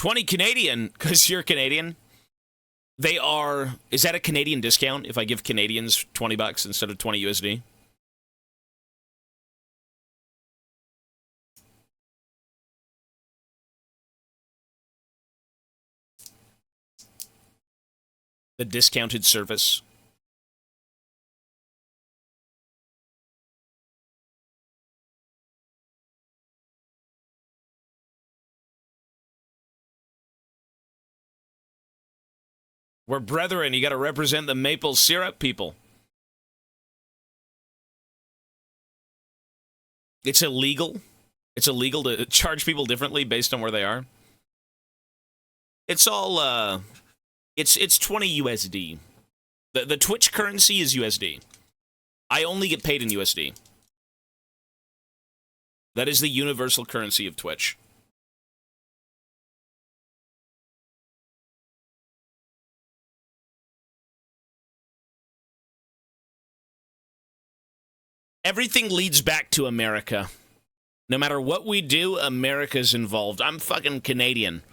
20 Canadian, because you're Canadian. They are... Is that a Canadian discount if I give Canadians $20 instead of 20 USD? The discounted service. We're brethren. You got to represent the maple syrup people. It's illegal. It's illegal to charge people differently based on where they are. It's all, it's 20 USD. The Twitch currency is USD. I only get paid in USD. That is the universal currency of Twitch. Everything leads back to America. No matter what we do, America's involved. I'm fucking Canadian.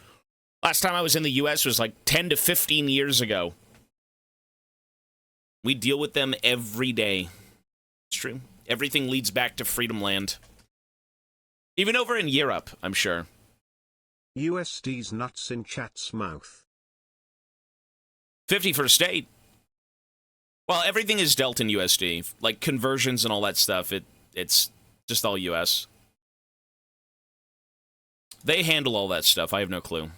Last time I was in the US was like 10 to 15 years ago. We deal with them every day. It's true. Everything leads back to Freedom Land. Even over in Europe, I'm sure. USD's nuts in chat's mouth. 50 for a state. Well, everything is dealt in USD. Like conversions and all that stuff, it's just all US. They handle all that stuff. I have no clue.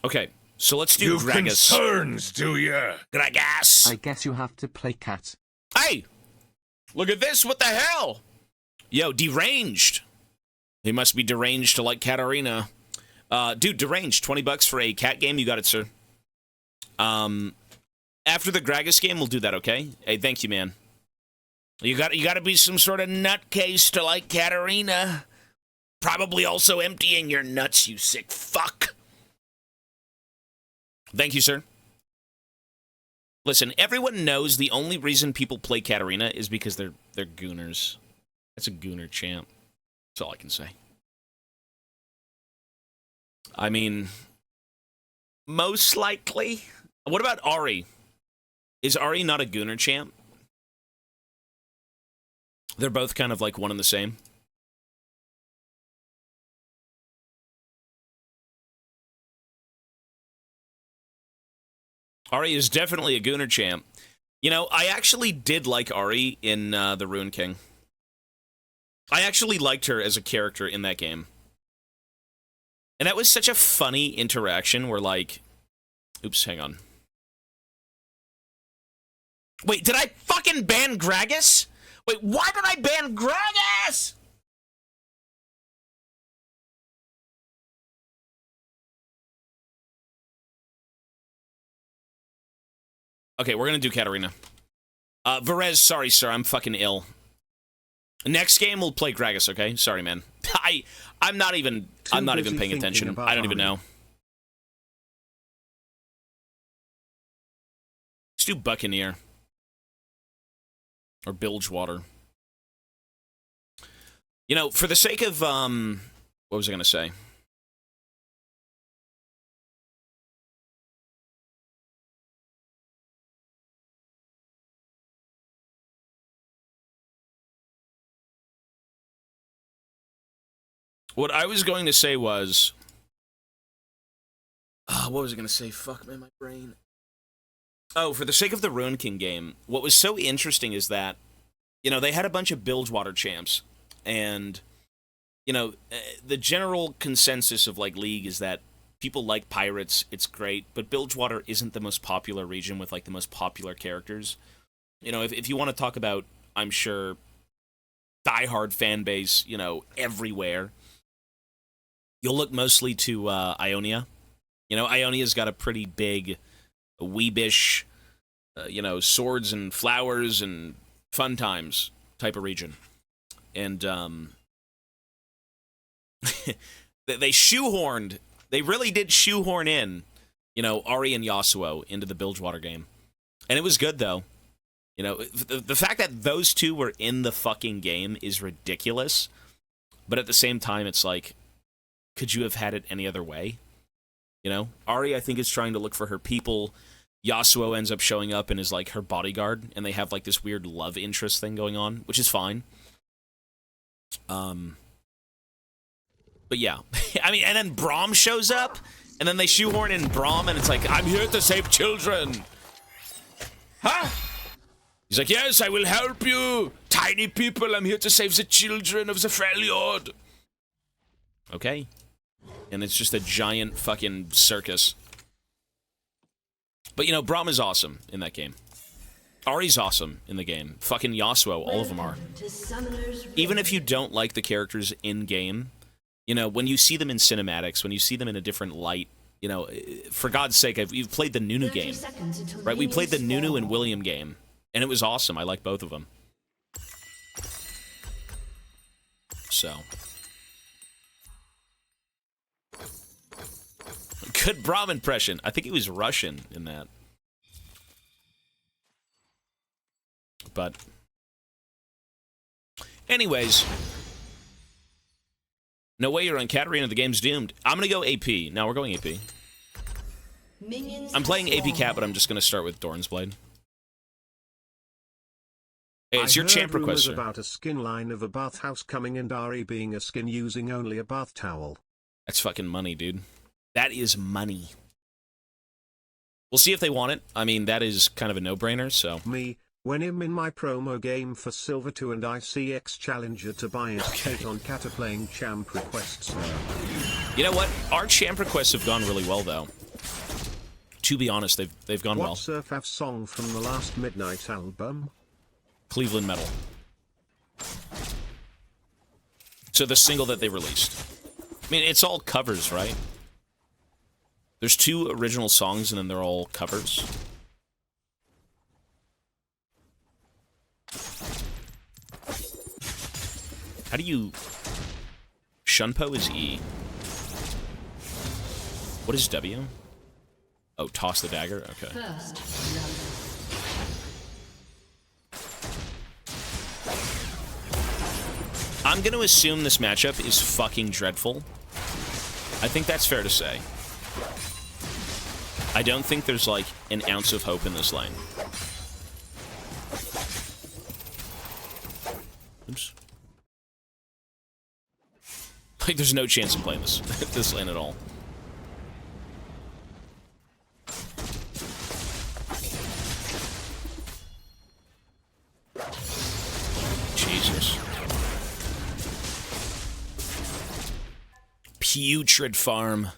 Okay, so let's do You've Gragas. concerns, do ya? Gragas. I guess you have to play cat. Hey! Look at this, what the hell? Yo, deranged. He must be deranged to like Katarina. Dude, deranged, $20 for a cat game, you got it, sir. After the Gragas game, we'll do that, okay? Hey, thank you, man. You gotta be some sort of nutcase to like Katarina. Probably also emptying your nuts, you sick fuck. Thank you, sir. Listen, everyone knows the only reason people play Katarina is because they're gooners. That's a gooner champ. That's all I can say. I mean, most likely. What about Ari? Is Ari not a gooner champ? They're both kind of like one and the same. Ari is definitely a gooner champ. You know, I actually did like Ari in The Ruin King. I actually liked her as a character in that game. And that was such a funny interaction where, like... Oops, hang on. Wait, did I fucking ban Gragas? Wait, why did I ban Gragas? Okay, we're gonna do Katarina. Varez, sorry, sir, I'm fucking ill. Next game, we'll play Gragas, okay? Sorry, man. I'm not even paying attention. I don't even know. Let's do Buccaneer. Or Bilgewater. You know, for the sake of, what was I gonna say? What I was going to say was... what was I going to say? Fuck, man, my brain. Oh, for the sake of the Ruin King game, what was so interesting is that, you know, they had a bunch of Bilgewater champs, and, you know, the general consensus of, like, League is that people like pirates, it's great, but Bilgewater isn't the most popular region with, like, the most popular characters. You know, if you want to talk about, I'm sure, diehard fan base, you know, everywhere... You'll look mostly to Ionia. You know, Ionia's got a pretty big, weebish, you know, swords and flowers and fun times type of region. And they shoehorned They really did shoehorn in, you know, Ari and Yasuo into the Bilgewater game. And it was good, though. You know, the fact that those two were in the fucking game is ridiculous. But at the same time, it's like, could you have had it any other way? You know? Ari, I think, is trying to look for her people. Yasuo ends up showing up and is, like, her bodyguard. And they have, like, this weird love interest thing going on, which is fine. But yeah, I mean, and then Braum shows up, and then they shoehorn in Braum, and it's like, I'm here to save children. Huh? He's like, yes, I will help you. Tiny people, I'm here to save the children of the Freljord. Okay. And it's just a giant fucking circus. But, you know, Braum is awesome in that game. Ari's awesome in the game. Fucking Yasuo, all of them are. Even if you don't like the characters in-game, you know, when you see them in cinematics, when you see them in a different light, you know, for God's sake, you've played the Nunu game, right? We played the Nunu and William game, and it was awesome. I like both of them. So. Good Braum impression. I think he was Russian in that. But. Anyways. No way you're on Katarina, the game's doomed. I'm gonna go AP. No, we're going AP. I'm playing AP Cat, but I'm just gonna start with Doran's Blade. Hey, it's your champ request, sir. About a skin line of a bathhouse coming and Ari being a skin using only a bath towel. That's fucking money, dude. That is money. We'll see if they want it. I mean, that is kind of a no-brainer, so... Me, when I'm in my promo game for Silver 2 and ICX Challenger Tobias Fate on Kata playing champ requests. You know what? Our champ requests have gone really well, though. To be honest, they've gone well. What's Surf song from the last Midnight album? Cleveland Metal. So the single that they released. I mean, it's all covers, right? There's 2 original songs, and then they're all covers. How do you... Shunpo is E. What is W? Oh, toss the dagger? Okay. I'm gonna assume this matchup is fucking dreadful. I think that's fair to say. I don't think there's, like, an ounce of hope in this lane. Oops. Like, there's no chance of playing this, this lane at all. Jesus. Putrid farm.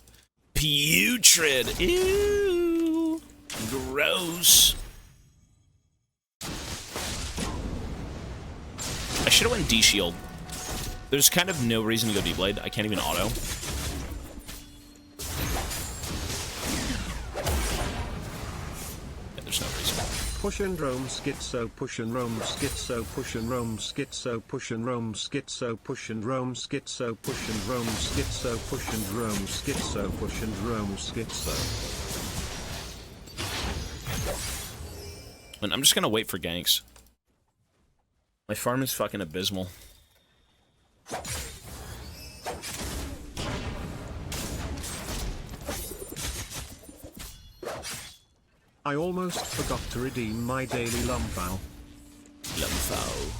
Putrid. Ew. Gross. I should have went D-Shield. There's kind of no reason to go D-Blade. I can't even auto. Yeah, there's no reason. Push and roam schizo, push and roam schizo, push and roam schizo, push and roam schizo, push and roam schizo, push and roam schizo, push and roam schizo, push and roam schizo. And I'm just gonna wait for ganks. My farm is fucking abysmal. I almost forgot to redeem my daily Lumfow. Lumfow.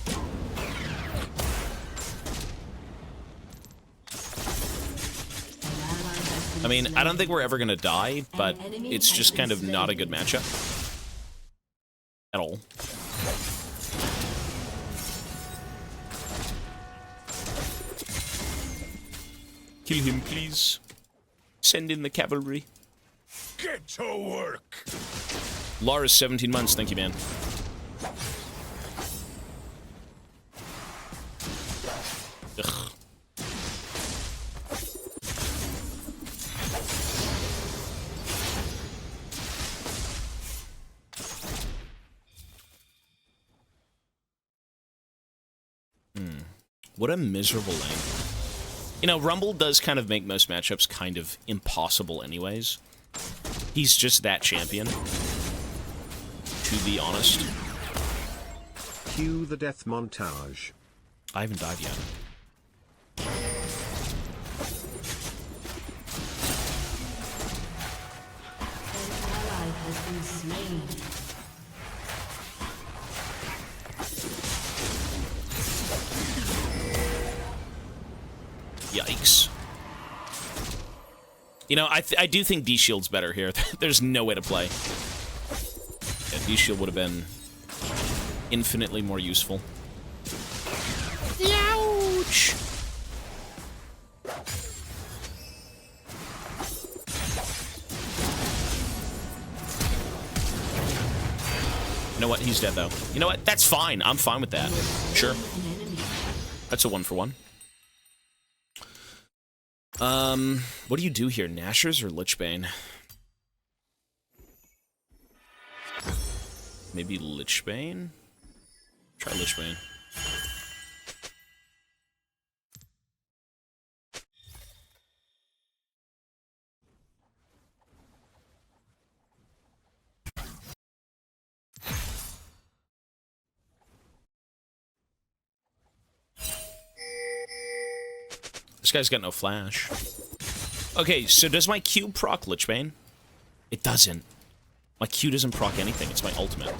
I mean, I don't think we're ever gonna die, but it's just kind of not a good matchup. At all. Kill him, please. Send in the cavalry. Get to work! Lara's 17 months, thank you, man. Ugh. What a miserable lane. You know, Rumble does kind of make most matchups kind of impossible anyways. He's just that champion, to be honest. Cue the death montage. I haven't died yet. Yikes. You know, I do think D-Shield's better here. There's no way to play. Yeah, D-Shield would have been infinitely more useful. Ouch! You know what? He's dead, though. You know what? That's fine. I'm fine with that. Sure. That's a 1-for-1. What do you do here? Nashers or Lichbane? Maybe Lichbane? Try Lichbane. This guy's got no flash. Okay, so does my Q proc Lichbane? It doesn't. My Q doesn't proc anything. It's my ultimate.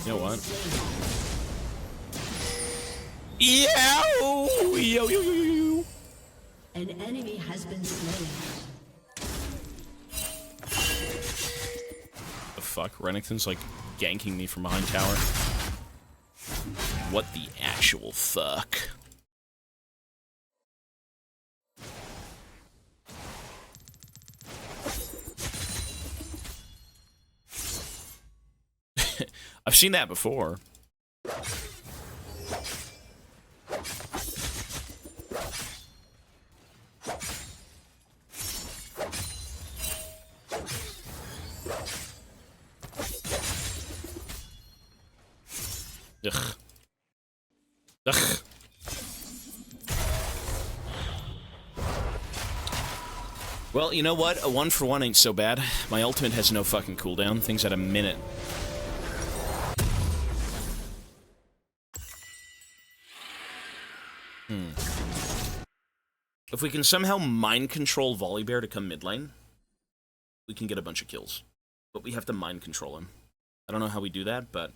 You know what? Yeah! Yo, yo, yo, yo. An enemy has been slain. The fuck? Renekton's like ganking me from behind tower. What the actual fuck? I've seen that before. Ugh. Ugh. Well, you know what? A 1-for-1 ain't so bad. My ultimate has no fucking cooldown. Things at a minute. If we can somehow mind control Volibear to come mid lane, we can get a bunch of kills. But we have to mind control him. I don't know how we do that, but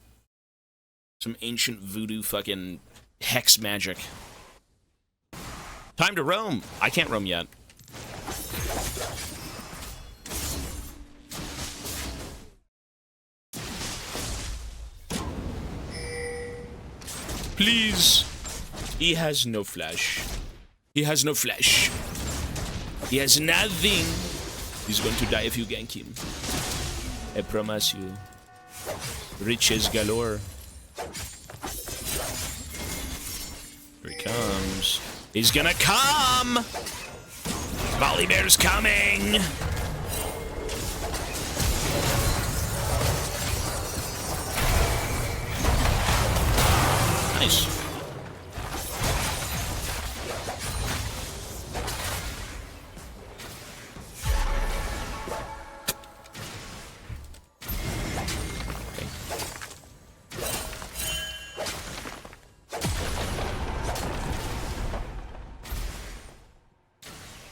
some ancient voodoo fucking hex magic. Time to roam! I can't roam yet. Please! He has no flash. He has no flash. He has nothing. He's going to die if you gank him. I promise you. Riches galore. Here he comes. He's gonna come! Volibear's coming! Nice.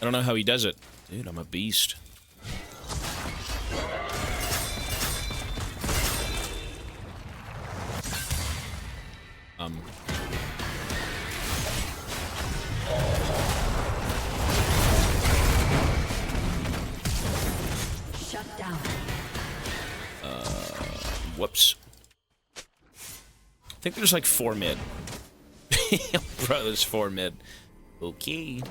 I don't know how he does it. Dude, I'm a beast. think there's like 4 mid. Bro, there's 4 mid. Okay.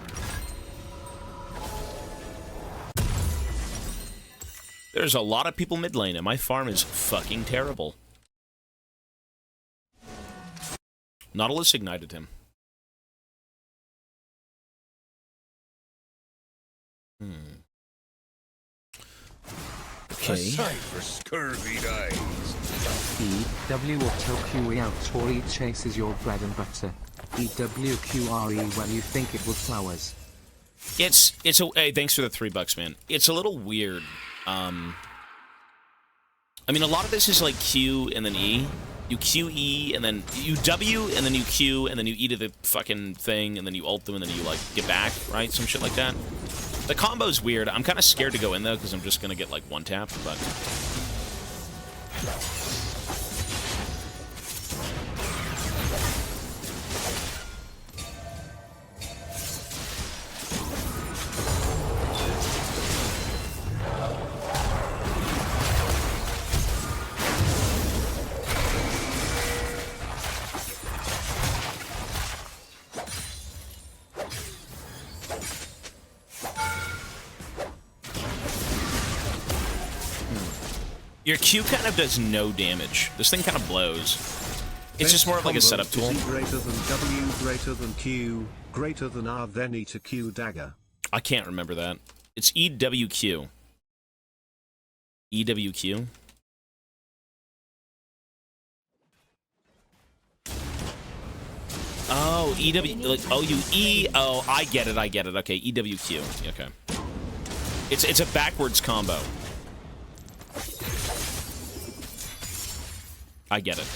There's a lot of people mid lane, and my farm is fucking terrible. Nautilus ignited him. A Okay. sight for scurvy eyes. EW auto QE out or E chases your bread and butter. EWQRE when you think it will flowers. It's a hey, thanks for the $3, man. It's a little weird. I mean, a lot of this is like Q and then E. You Q E and then you W and then you Q and then you E to the fucking thing and then you ult them and then you like get back, right? Some shit like that. The combo's weird. I'm kind of scared to go in though because I'm just gonna get like one tap, but. Your Q kind of does no damage. This thing kind of blows. It's just more of like a setup tool. Is E greater than W, greater than Q, greater than R, then E to Q dagger. I can't remember that. It's EWQ. EWQ? Oh, EW, like, oh, you E, oh, I get it, okay, EWQ, okay. It's a backwards combo. I get it.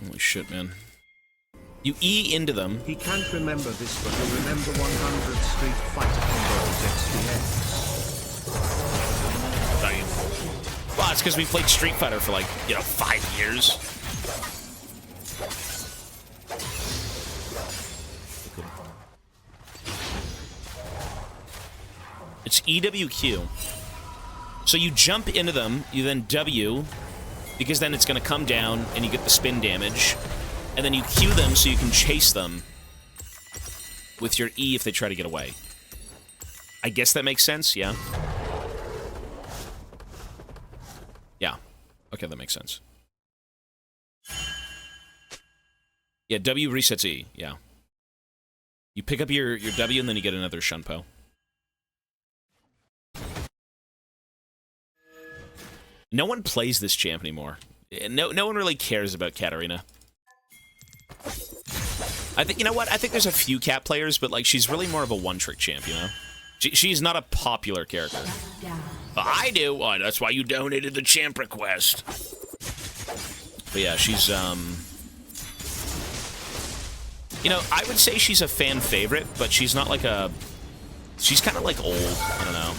Holy shit, man. You E into them. He can't remember this, but he'll remember 100 Street Fighter combos XDX. Well, it's because we played Street Fighter for like, 5 years. It's EWQ. So you jump into them, you then W, because then it's going to come down and you get the spin damage. And then you Q them so you can chase them with your E if they try to get away. I guess that makes sense, yeah? Yeah. Okay, that makes sense. Yeah, W resets E, yeah. You pick up your W and then you get another Shunpo. No one plays this champ anymore. No one really cares about Katarina. I think, you know what? I think there's a few Cat players, but like she's really more of a one-trick champ, you know? She's not a popular character. I do. Oh, that's why you donated the champ request. But yeah, she's you know, I would say she's a fan favorite, but she's not like a. She's kind of like old. I don't know.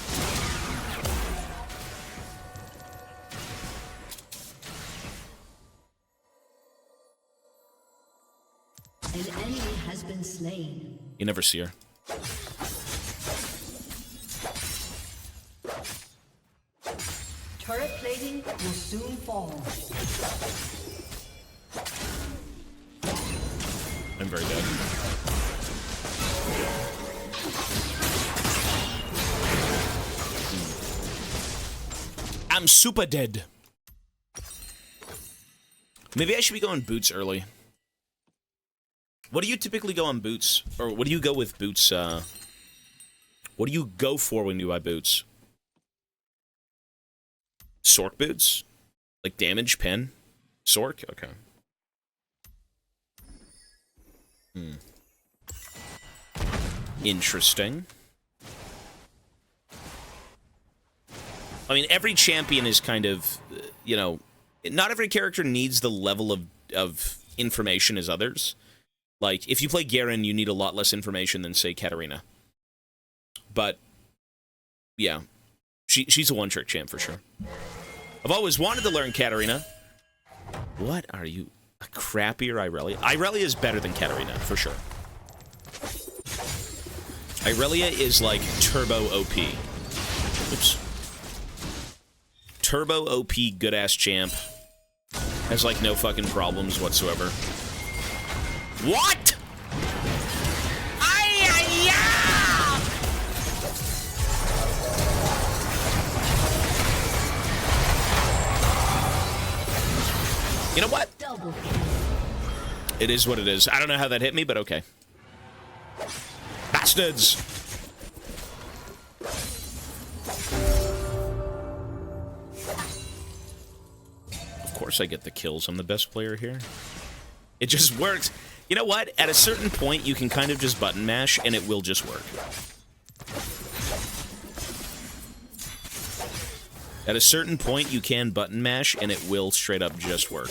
An enemy has been slain. You never see her. Turret plating will soon fall. I'm very dead. I'm super dead. Maybe I should be going boots early. What do you typically go on boots? Or what do you go with boots, what do you go for when you buy boots? Sork boots? Like damage, pen? Sork? Okay. Interesting. I mean, every champion is kind of, you know, not every character needs the level of information as others. Like, if you play Garen, you need a lot less information than, say, Katarina. But, yeah, she's a one-trick champ for sure. I've always wanted to learn Katarina. What are you? A crappier Irelia? Irelia is better than Katarina, for sure. Irelia is like turbo OP. Oops. turbo OP good ass champ has like no fucking problems whatsoever. What? You know what? It is what it is. I don't know how that hit me, but okay. Bastards! Of course I get the kills. I'm the best player here. It just works. You know what? At a certain point, you can kind of just button mash, and it will just work. At a certain point, you can button mash, and it will straight up just work.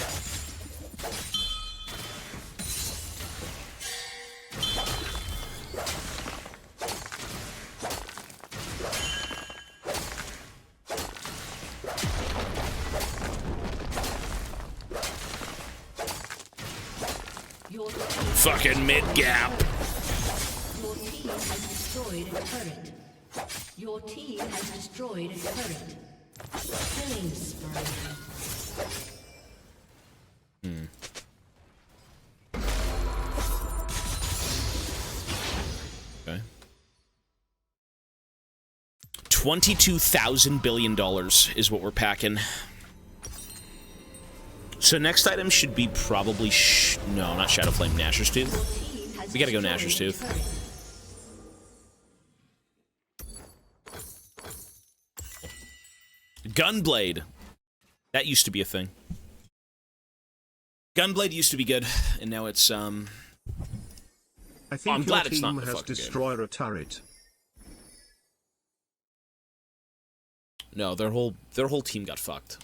Fucking mid-gap. Your team has destroyed a turret. Your team has destroyed a turret. Killing spree. Okay. $22,000 billion is what we're packing. So next item should be probably no, not Shadow Flame, Nashor's Tooth. We gotta go Nashor's Tooth. Gunblade. That used to be a thing. Gunblade used to be good, and now it's I think I'm your glad it's not team the has fucking destroyed a turret. no, their whole team got fucked.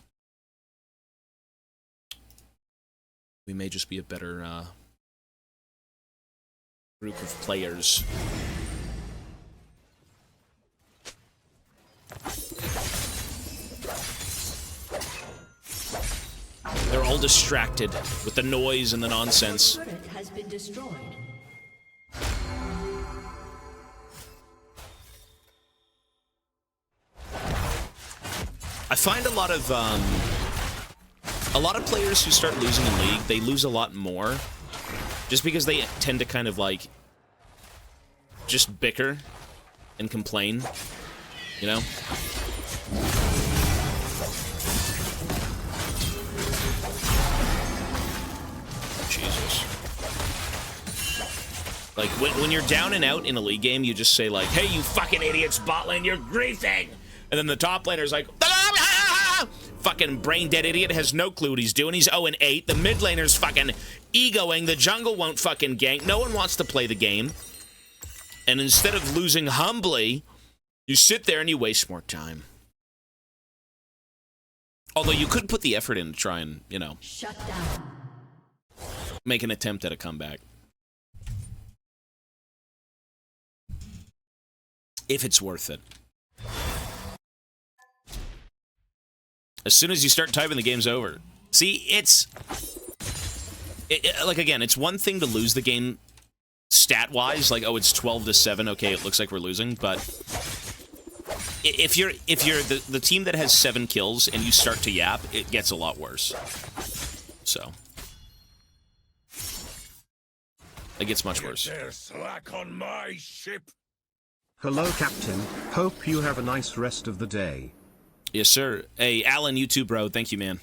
We may just be a better group of players. They're all distracted with the noise and the nonsense. The turret has been destroyed. I find a lot of players who start losing in League, they lose a lot more just because they tend to kind of like just bicker and complain, you know? Jesus. Like, when you're down and out in a League game, you just say like, hey, you fucking idiots, bot lane, you're griefing! And then the top laner's like, fucking brain dead idiot has no clue what he's doing. He's 0-8. The mid laner's fucking egoing. The jungle won't fucking gank. No one wants to play the game. And instead of losing humbly, you sit there and you waste more time. Although you could put the effort in to try and, you know, Shut down. make an attempt at a comeback. If it's worth it. As soon as you start typing, the game's over. See, like, again, it's one thing to lose the game stat-wise, like, oh, it's 12-7, okay, it looks like we're losing, but if you're the team that has 7 kills and you start to yap, it gets a lot worse. So. It gets much worse. They're slack on my ship. Hello, Captain. Hope you have a nice rest of the day. Yes, sir. Hey, Alan, you too, bro. Thank you, man.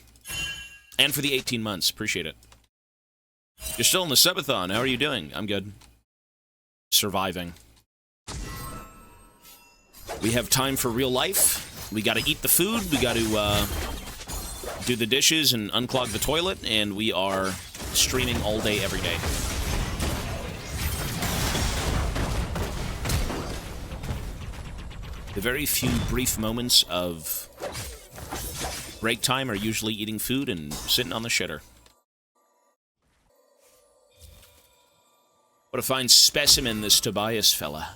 And for the 18 months. Appreciate it. You're still in the subathon. How are you doing? I'm good. Surviving. We have time for real life. We gotta eat the food. We gotta, do the dishes and unclog the toilet. And we are streaming all day, every day. The very few brief moments of break time are usually eating food and sitting on the shitter. What a fine specimen, this Tobias fella.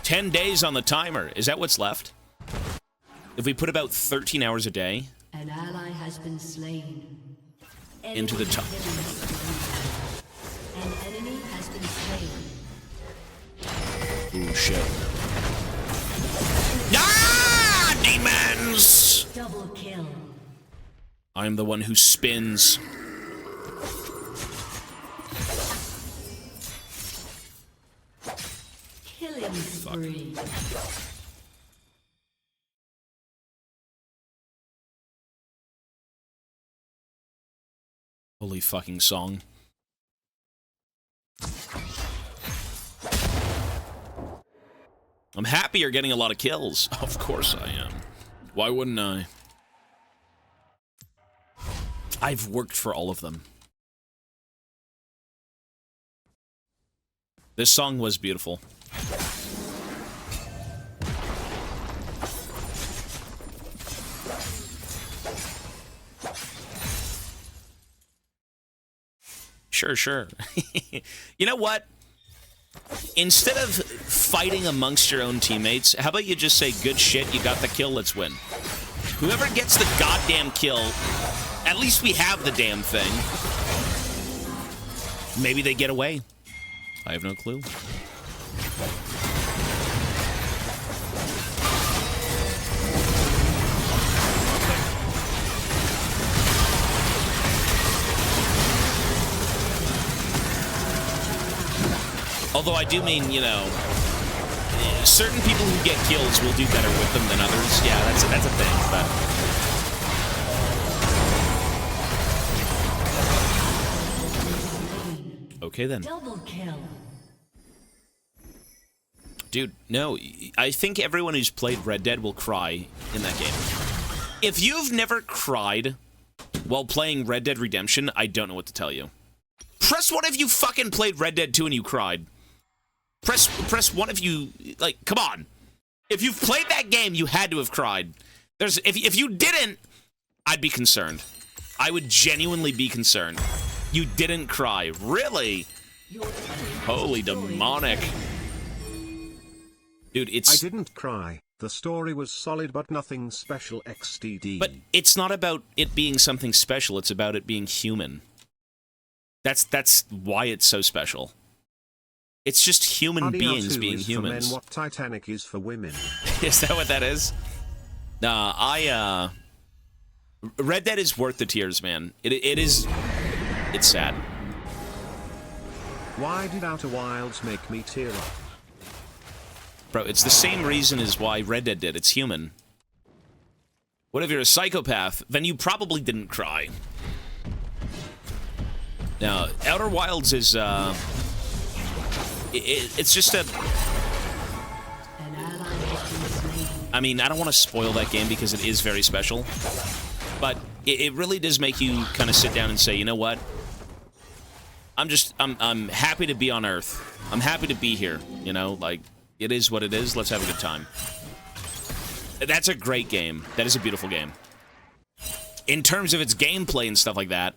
$10 days on the timer. Is that what's left? if we put about 13 hours a day An ally has been slain. into the top. An enemy has been slain. Ooh, shit. Ah, demons! Double kill. I'm the one who spins. Killing spree. Holy fucking song. I'm happy you're getting a lot of kills. Of course I am. Why wouldn't I? I've worked for all of them. This song was beautiful. Sure, sure. You know what? Instead of fighting amongst your own teammates, how about you just say, good shit, you got the kill, let's win. Whoever gets the goddamn kill, at least we have the damn thing. Maybe they get away. I have no clue. Although I do mean, you know, certain people who get kills will do better with them than others. Yeah, that's a thing, but... Okay, then. Double kill. Dude, no, I think everyone who's played Red Dead will cry in that game. If you've never cried while playing Red Dead Redemption, I don't know what to tell you. Press one if you fucking played Red Dead 2 and you cried. Press one if you, like, come on. If you've played that game, you had to have cried. If you didn't, I'd be concerned. I would genuinely be concerned. You didn't cry. Really? Holy demonic. Dude, I didn't cry. The story was solid but nothing special XDD. But it's not about it being something special, it's about it being human. That's why it's so special. It's just human beings being humans. For men what Titanic is for women. Is that what that is? Nah, Red Dead is worth the tears, man. It is... It's sad. Why did Outer Wilds make me tear up? Bro, it's the same reason as why Red Dead did. It's human. What if you're a psychopath? Then you probably didn't cry. Now, Outer Wilds is, it's just a... I mean, I don't want to spoil that game because it is very special. But it really does make you kind of sit down and say, you know what? I'm happy to be on Earth. I'm happy to be here, you know? Like, it is what it is. Let's have a good time. That's a great game. That is a beautiful game. In terms of its gameplay and stuff like that,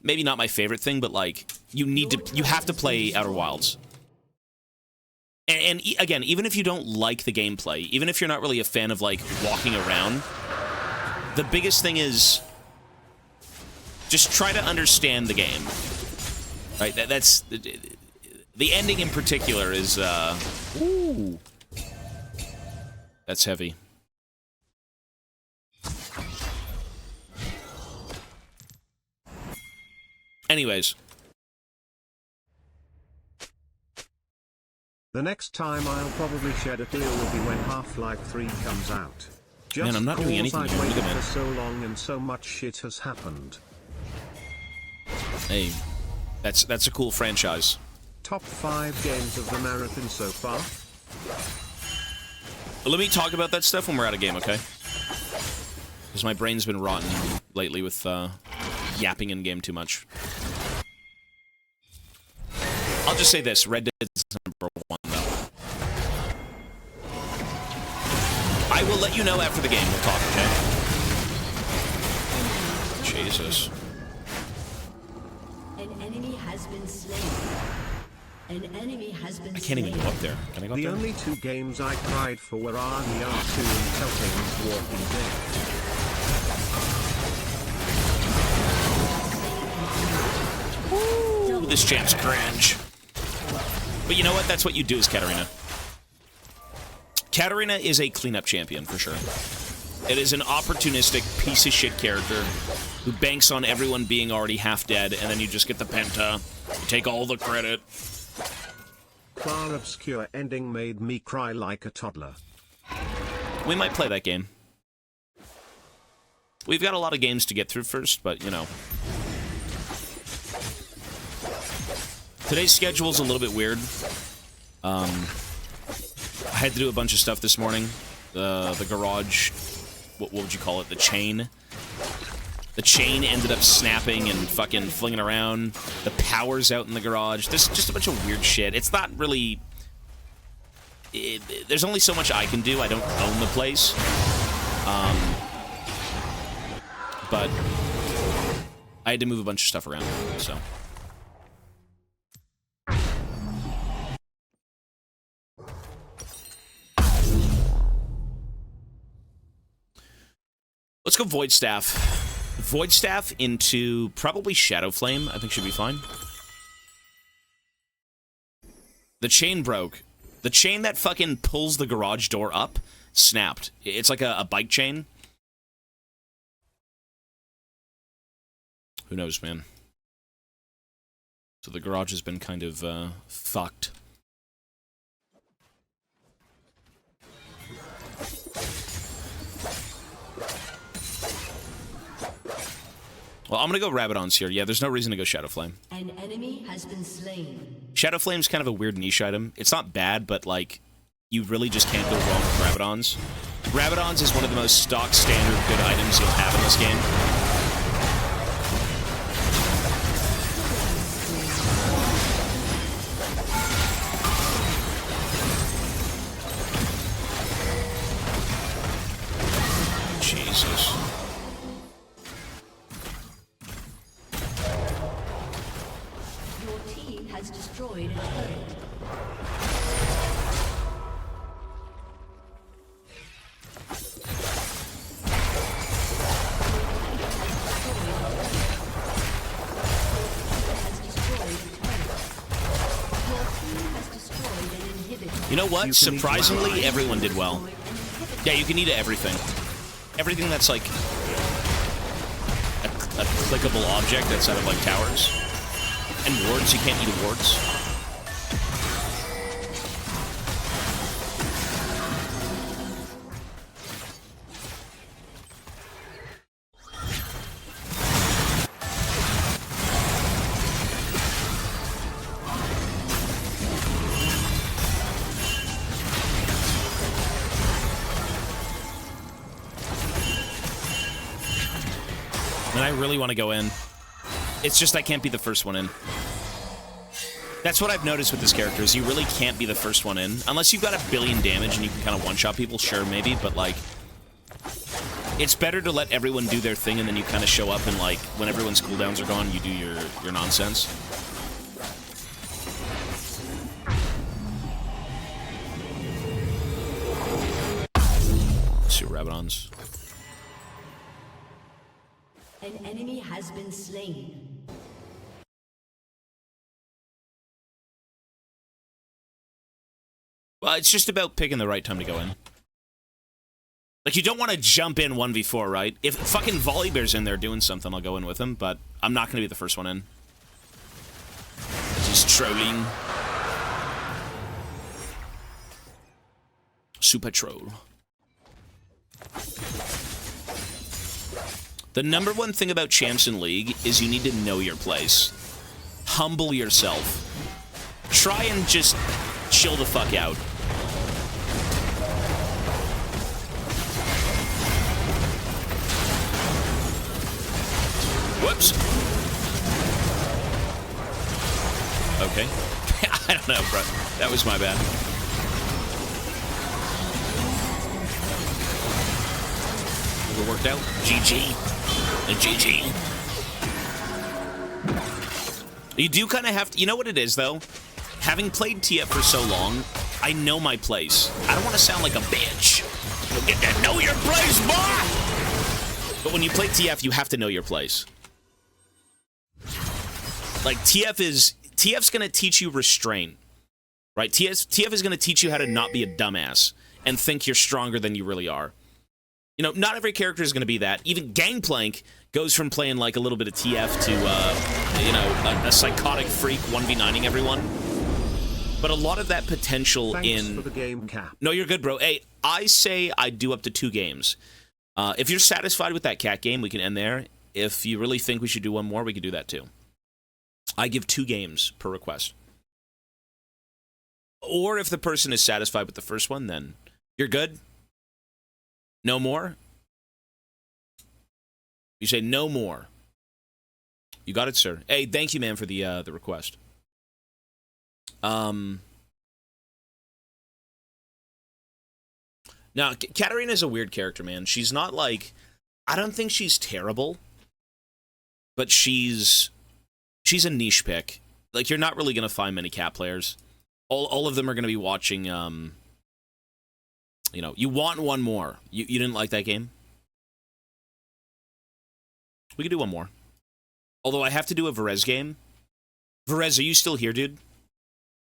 maybe not my favorite thing, but like you have to play Outer Wilds. And again, even if you don't like the gameplay, even if you're not really a fan of like walking around, the biggest thing is just try to understand the game. Right? That's the ending in particular is ooh. That's heavy. Anyways. The next time I'll probably shed a tear will be when Half-Life 3 comes out. Just man, I'm not doing anything I've here. waited for so long and so much shit has happened. Hey, that's a cool franchise. Top 5 games of the marathon so far? Let me talk about that stuff when we're out of game, okay? Because my brain's been rotten lately with yapping in game too much. I'll just say this, Red Dead's number 1, though. I will let you know after the game. We'll talk, okay? Jesus. An enemy has been slain. An enemy has been I can't even go up there. Can I go up The there? only two games I cried for were RDR2 and Telltale's Walking Dead. Ooh, this champ's cringe. But you know what? That's what you do as Katarina. Katarina is a cleanup champion, for sure. It is an opportunistic piece of shit character who banks on everyone being already half dead, and then you just get the penta. You take all the credit. Far obscure ending made me cry like a toddler. We might play that game. We've got a lot of games to get through first, but, you know. Today's schedule's a little bit weird. I had to do a bunch of stuff this morning. The garage, what would you call it? The chain. The chain ended up snapping and fucking flinging around. The power's out in the garage. There's just a bunch of weird shit. It's not really... there's only so much I can do. I don't own the place. But I had to move a bunch of stuff around, so... Let's go Void Staff. Void Staff into probably Shadow Flame, I think should be fine. The chain broke. The chain that fucking pulls the garage door up snapped. It's like a bike chain. Who knows, man? So the garage has been kind of fucked. Well, I'm gonna go Rabadons here. Yeah, there's no reason to go Shadow Flame. An enemy has been slain. Shadow Flame's kind of a weird niche item. It's not bad, but, like, you really just can't go wrong with Rabadons. Rabadons is one of the most stock standard good items you'll have in this game. Jesus. Your team has destroyed a turret. You know what? Surprisingly, everyone did well. Yeah, you can eat everything. Everything that's like a clickable object that's out of like towers. And wards, you can't eat wards. And I really want to go in. It's just I can't be the first one in. That's what I've noticed with this character, is you really can't be the first one in. Unless you've got a billion damage and you can kind of one-shot people, sure, maybe, but, like... It's better to let everyone do their thing and then you kind of show up and, like, when everyone's cooldowns are gone, you do your nonsense. Let's see Rabadons. An enemy has been slain. Well, it's just about picking the right time to go in. Like, you don't want to jump in 1v4, right? If fucking Volleybear's in there doing something, I'll go in with him, but I'm not going to be the first one in. Just trolling. Super troll. The number one thing about champs in League is you need to know your place. Humble yourself. Try and just chill the fuck out. Whoops. Okay. I don't know, bro. That was my bad. It worked out. GG. GG. You do kind of have to... You know what it is, though? having played TF for so long, I know my place. I don't want to sound like a bitch. You'll get to know your place, boy! But when you play TF, you have to know your place. Like, TF's gonna teach you restraint, right? TF is gonna teach you how to not be a dumbass and think you're stronger than you really are. You know, not every character is gonna be that. Even GANGPLANK goes from playing like a little bit of TF to, you know, a psychotic freak 1v9ing everyone. But a lot of that potential Thanks for the game cap. No, you're good, bro. Hey, I say I do up to 2 games. If you're satisfied with that cat game, we can end there. If you really think we should do one more, we can do that too. I give 2 games per request. Or if the person is satisfied with the first one, then you're good. No more? You say no more. You got it, sir. Hey, thank you, man, for the request. Now, Katarina is a weird character, man. She's not like... I don't think she's terrible. But she's a niche pick. Like, you're not really going to find many cat players. All of them are going to be watching, you know, you want one more. You didn't like that game? We could do one more. Although I have to do a Verez game. Verez, are you still here, dude?